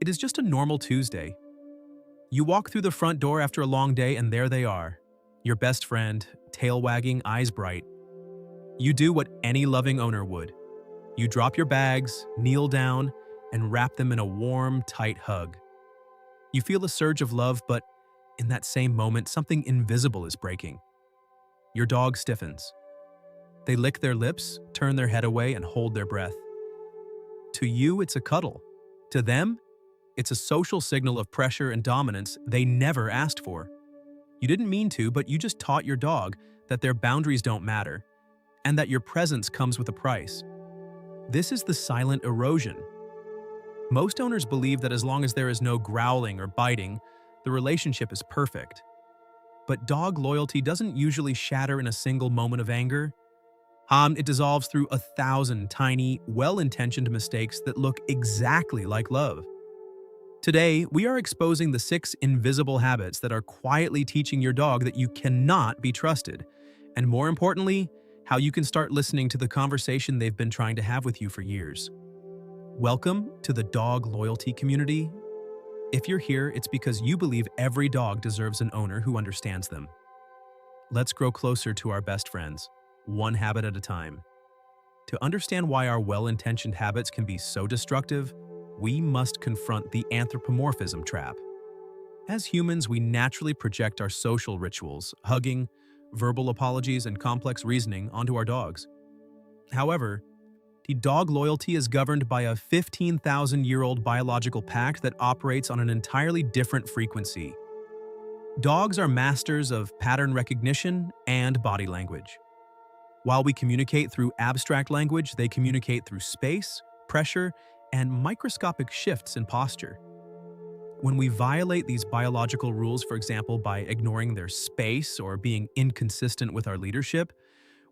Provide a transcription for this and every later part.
It is just a normal Tuesday. You walk through the front door after a long day and there they are. Your best friend, tail wagging, eyes bright. You do what any loving owner would. You drop your bags, kneel down, and wrap them in a warm, tight hug. You feel a surge of love, but in that same moment, something invisible is breaking. Your dog stiffens. They lick their lips, turn their head away, and hold their breath. To you, it's a cuddle. To them, it's a social signal of pressure and dominance they never asked for. You didn't mean to, but you just taught your dog that their boundaries don't matter, and that your presence comes with a price. This is the silent erosion. Most owners believe that as long as there is no growling or biting, the relationship is perfect. But dog loyalty doesn't usually shatter in a single moment of anger. It dissolves through 1,000 tiny, well-intentioned mistakes that look exactly like love. Today, we are exposing the 6 invisible habits that are quietly teaching your dog that you cannot be trusted, and more importantly, how you can start listening to the conversation they've been trying to have with you for years. Welcome to the dog loyalty community. If you're here, it's because you believe every dog deserves an owner who understands them. Let's grow closer to our best friends, one habit at a time. To understand why our well-intentioned habits can be so destructive, we must confront the anthropomorphism trap. As humans, we naturally project our social rituals, hugging, verbal apologies, and complex reasoning onto our dogs. However, the dog loyalty is governed by a 15,000-year-old biological pact that operates on an entirely different frequency. Dogs are masters of pattern recognition and body language. While we communicate through abstract language, they communicate through space, pressure, and microscopic shifts in posture. When we violate these biological rules, for example, by ignoring their space or being inconsistent with our leadership,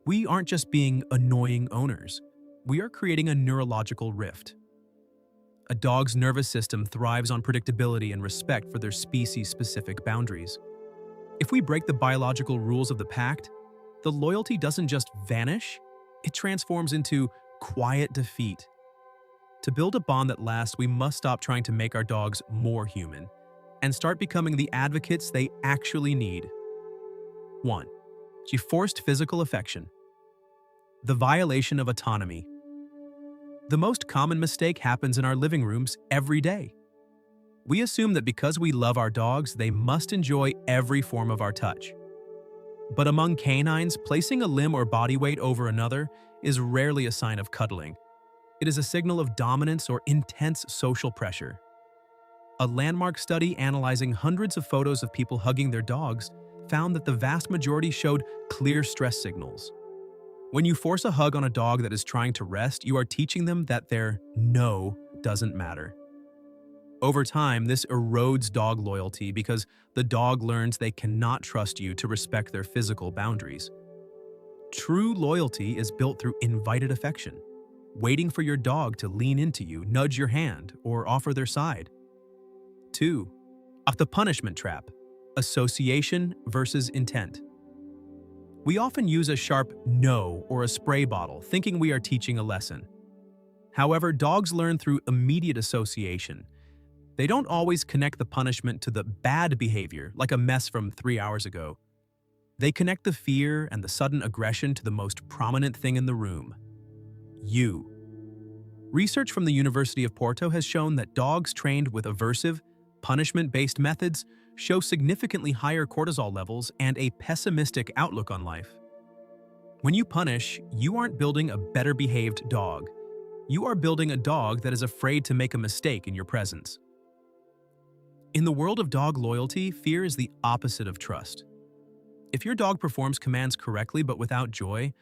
we aren't just being annoying owners. We are creating a neurological rift. A dog's nervous system thrives on predictability and respect for their species-specific boundaries. If we break the biological rules of the pact, the loyalty doesn't just vanish, it transforms into quiet defeat. To build a bond that lasts, we must stop trying to make our dogs more human and start becoming the advocates they actually need. 1. Forced physical affection. The violation of autonomy. The most common mistake happens in our living rooms every day. We assume that because we love our dogs, they must enjoy every form of our touch. But among canines, placing a limb or body weight over another is rarely a sign of cuddling. It is a signal of dominance or intense social pressure. A landmark study analyzing hundreds of photos of people hugging their dogs found that the vast majority showed clear stress signals. When you force a hug on a dog that is trying to rest, you are teaching them that their no doesn't matter. Over time, this erodes dog loyalty because the dog learns they cannot trust you to respect their physical boundaries. True loyalty is built through invited affection, waiting for your dog to lean into you, nudge your hand, or offer their side. 2. The punishment trap. Association versus intent. We often use a sharp no or a spray bottle, thinking we are teaching a lesson. However, dogs learn through immediate association. They don't always connect the punishment to the bad behavior, like a mess from 3 hours ago. They connect the fear and the sudden aggression to the most prominent thing in the room: you. Research from the University of Porto has shown that dogs trained with aversive, punishment-based methods show significantly higher cortisol levels and a pessimistic outlook on life. When you punish, you aren't building a better-behaved dog. You are building a dog that is afraid to make a mistake in your presence. In the world of dog loyalty, fear is the opposite of trust. If your dog performs commands correctly but without joy,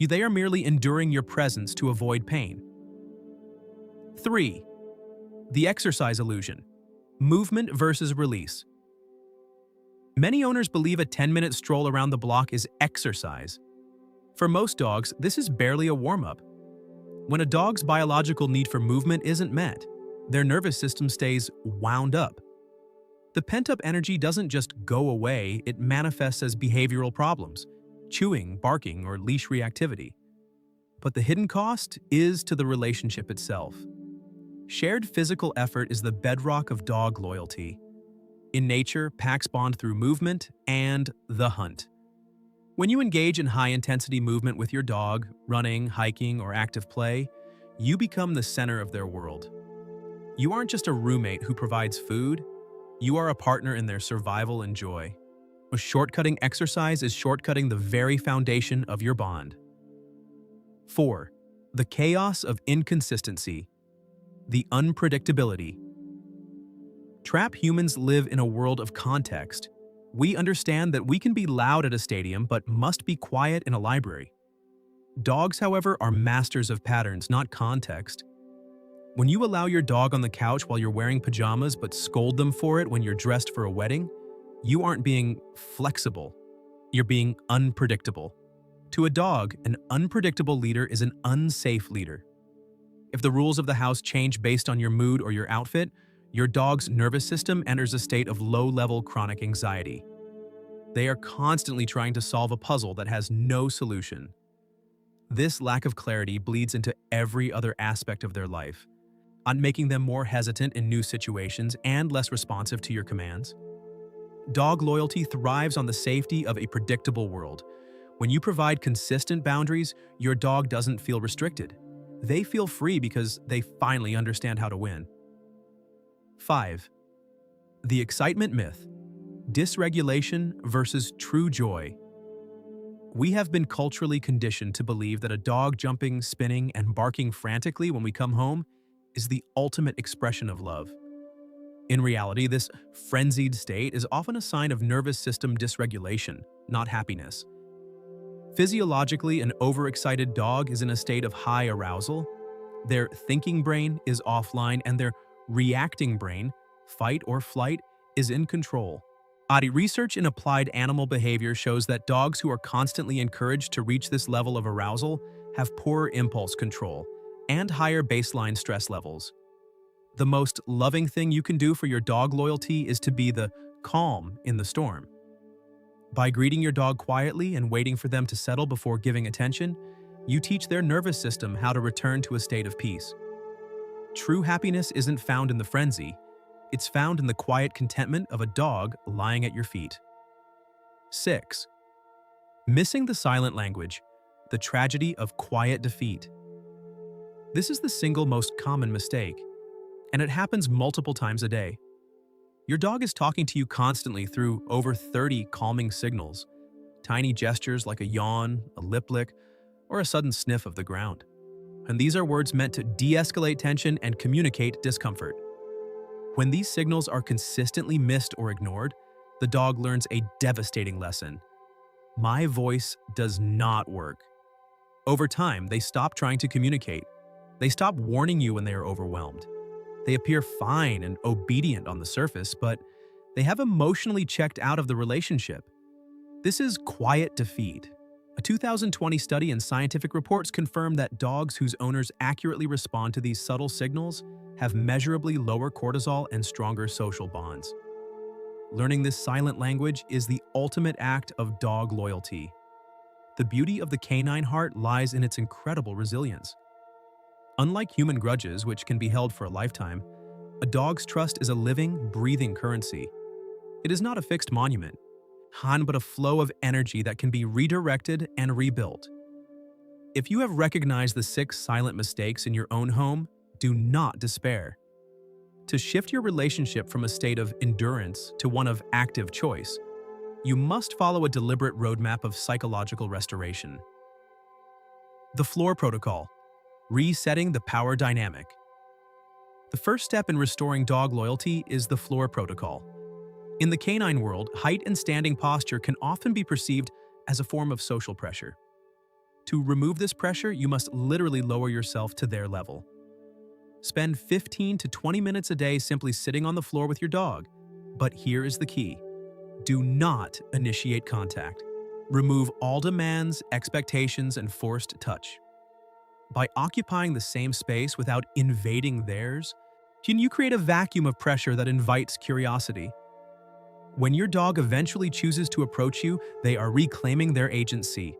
they are merely enduring your presence to avoid pain. 3. The exercise illusion. Movement versus release. Many owners believe a 10-minute stroll around the block is exercise. For most dogs, this is barely a warm-up. When a dog's biological need for movement isn't met, their nervous system stays wound up. The pent-up energy doesn't just go away, it manifests as behavioral problems, chewing, barking, or leash reactivity. But the hidden cost is to the relationship itself. Shared physical effort is the bedrock of dog loyalty. In nature, packs bond through movement and the hunt. When you engage in high-intensity movement with your dog, running, hiking, or active play, you become the center of their world. You aren't just a roommate who provides food, you are a partner in their survival and joy. A shortcutting exercise is shortcutting the very foundation of your bond. 4. The chaos of inconsistency. The unpredictability. Trap humans live in a world of context. We understand that we can be loud at a stadium but must be quiet in a library. Dogs, however, are masters of patterns, not context. When you allow your dog on the couch while you're wearing pajamas but scold them for it when you're dressed for a wedding, you aren't being flexible. You're being unpredictable. To a dog, an unpredictable leader is an unsafe leader. If the rules of the house change based on your mood or your outfit, your dog's nervous system enters a state of low-level chronic anxiety. They are constantly trying to solve a puzzle that has no solution. This lack of clarity bleeds into every other aspect of their life, on making them more hesitant in new situations and less responsive to your commands. Dog loyalty thrives on the safety of a predictable world. When you provide consistent boundaries, your dog doesn't feel restricted. They feel free because they finally understand how to win. 5. The excitement myth. Dysregulation versus true joy. We have been culturally conditioned to believe that a dog jumping, spinning, and barking frantically when we come home is the ultimate expression of love. In reality, this frenzied state is often a sign of nervous system dysregulation, not happiness. Physiologically, an overexcited dog is in a state of high arousal. Their thinking brain is offline and their reacting brain, fight or flight, is in control. Research in applied animal behavior shows that dogs who are constantly encouraged to reach this level of arousal have poorer impulse control and higher baseline stress levels. The most loving thing you can do for your dog loyalty is to be the calm in the storm. By greeting your dog quietly and waiting for them to settle before giving attention, you teach their nervous system how to return to a state of peace. True happiness isn't found in the frenzy, it's found in the quiet contentment of a dog lying at your feet. 6. Missing the silent language, the tragedy of quiet defeat. This is the single most common mistake, and it happens multiple times a day. Your dog is talking to you constantly through over 30 calming signals, tiny gestures like a yawn, a lip lick, or a sudden sniff of the ground. And these are words meant to de-escalate tension and communicate discomfort. When these signals are consistently missed or ignored, the dog learns a devastating lesson. My voice does not work. Over time, they stop trying to communicate. They stop warning you when they are overwhelmed. They appear fine and obedient on the surface, but they have emotionally checked out of the relationship. This is quiet defeat. A 2020 study and scientific reports confirm that dogs whose owners accurately respond to these subtle signals have measurably lower cortisol and stronger social bonds. Learning this silent language is the ultimate act of dog loyalty. The beauty of the canine heart lies in its incredible resilience. Unlike human grudges, which can be held for a lifetime, a dog's trust is a living, breathing currency. It is not a fixed monument, but a flow of energy that can be redirected and rebuilt. If you have recognized the 6 silent mistakes in your own home, do not despair. To shift your relationship from a state of endurance to one of active choice, you must follow a deliberate roadmap of psychological restoration. The floor protocol. Resetting the power dynamic. The first step in restoring dog loyalty is the floor protocol. In the canine world, height and standing posture can often be perceived as a form of social pressure. To remove this pressure, you must literally lower yourself to their level. Spend 15 to 20 minutes a day simply sitting on the floor with your dog. But here is the key. Do not initiate contact. Remove all demands, expectations, and forced touch. By occupying the same space without invading theirs, can you create a vacuum of pressure that invites curiosity? When your dog eventually chooses to approach you, they are reclaiming their agency.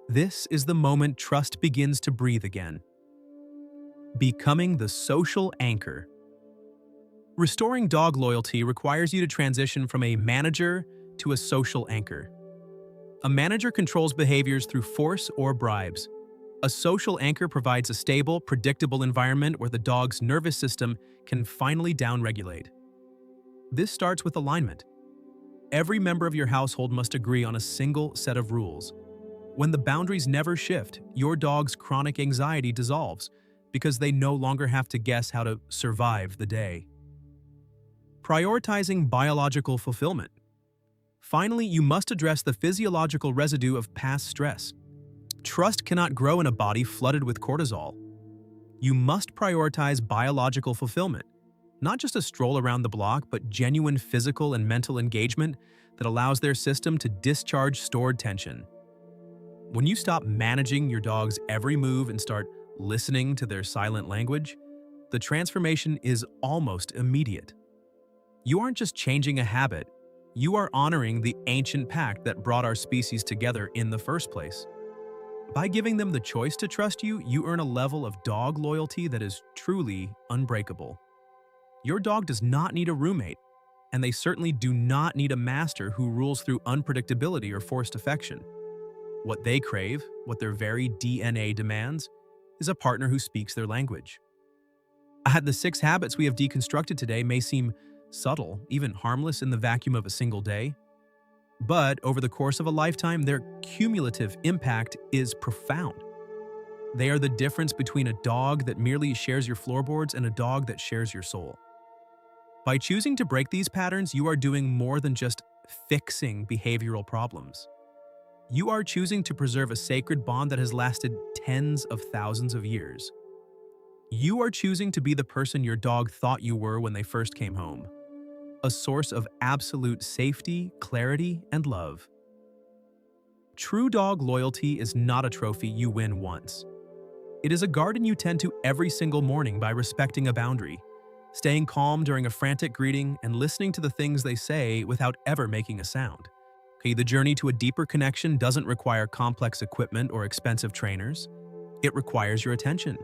This is the moment trust begins to breathe again. Becoming the social anchor. Restoring dog loyalty requires you to transition from a manager to a social anchor. A manager controls behaviors through force or bribes. A social anchor provides a stable, predictable environment where the dog's nervous system can finally downregulate. This starts with alignment. Every member of your household must agree on a single set of rules. When the boundaries never shift, your dog's chronic anxiety dissolves because they no longer have to guess how to survive the day. Prioritizing biological fulfillment. Finally, you must address the physiological residue of past stress. Trust cannot grow in a body flooded with cortisol. You must prioritize biological fulfillment, not just a stroll around the block, but genuine physical and mental engagement that allows their system to discharge stored tension. When you stop managing your dog's every move and start listening to their silent language, the transformation is almost immediate. You aren't just changing a habit, you are honoring the ancient pact that brought our species together in the first place. By giving them the choice to trust you, you earn a level of dog loyalty that is truly unbreakable. Your dog does not need a roommate, and they certainly do not need a master who rules through unpredictability or forced affection. What they crave, what their very DNA demands, is a partner who speaks their language. The 6 habits we have deconstructed today may seem subtle, even harmless in the vacuum of a single day, but over the course of a lifetime, their cumulative impact is profound. They are the difference between a dog that merely shares your floorboards and a dog that shares your soul. By choosing to break these patterns, you are doing more than just fixing behavioral problems. You are choosing to preserve a sacred bond that has lasted tens of thousands of years. You are choosing to be the person your dog thought you were when they first came home. A source of absolute safety, clarity, and love. True dog loyalty is not a trophy you win once. It is a garden you tend to every single morning by respecting a boundary, staying calm during a frantic greeting, and listening to the things they say without ever making a sound. The journey to a deeper connection doesn't require complex equipment or expensive trainers. It requires your attention.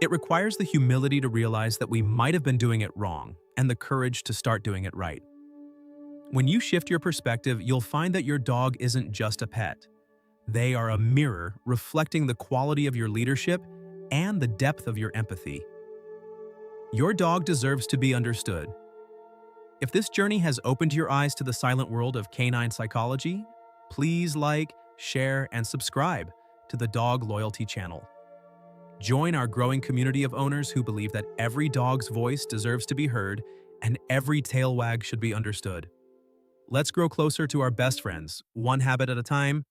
It requires the humility to realize that we might have been doing it wrong, and the courage to start doing it right. When you shift your perspective, you'll find that your dog isn't just a pet. They are a mirror reflecting the quality of your leadership and the depth of your empathy. Your dog deserves to be understood. If this journey has opened your eyes to the silent world of canine psychology, please like, share, and subscribe to the Dog Loyalty channel. Join our growing community of owners who believe that every dog's voice deserves to be heard and every tail wag should be understood. Let's grow closer to our best friends, one habit at a time,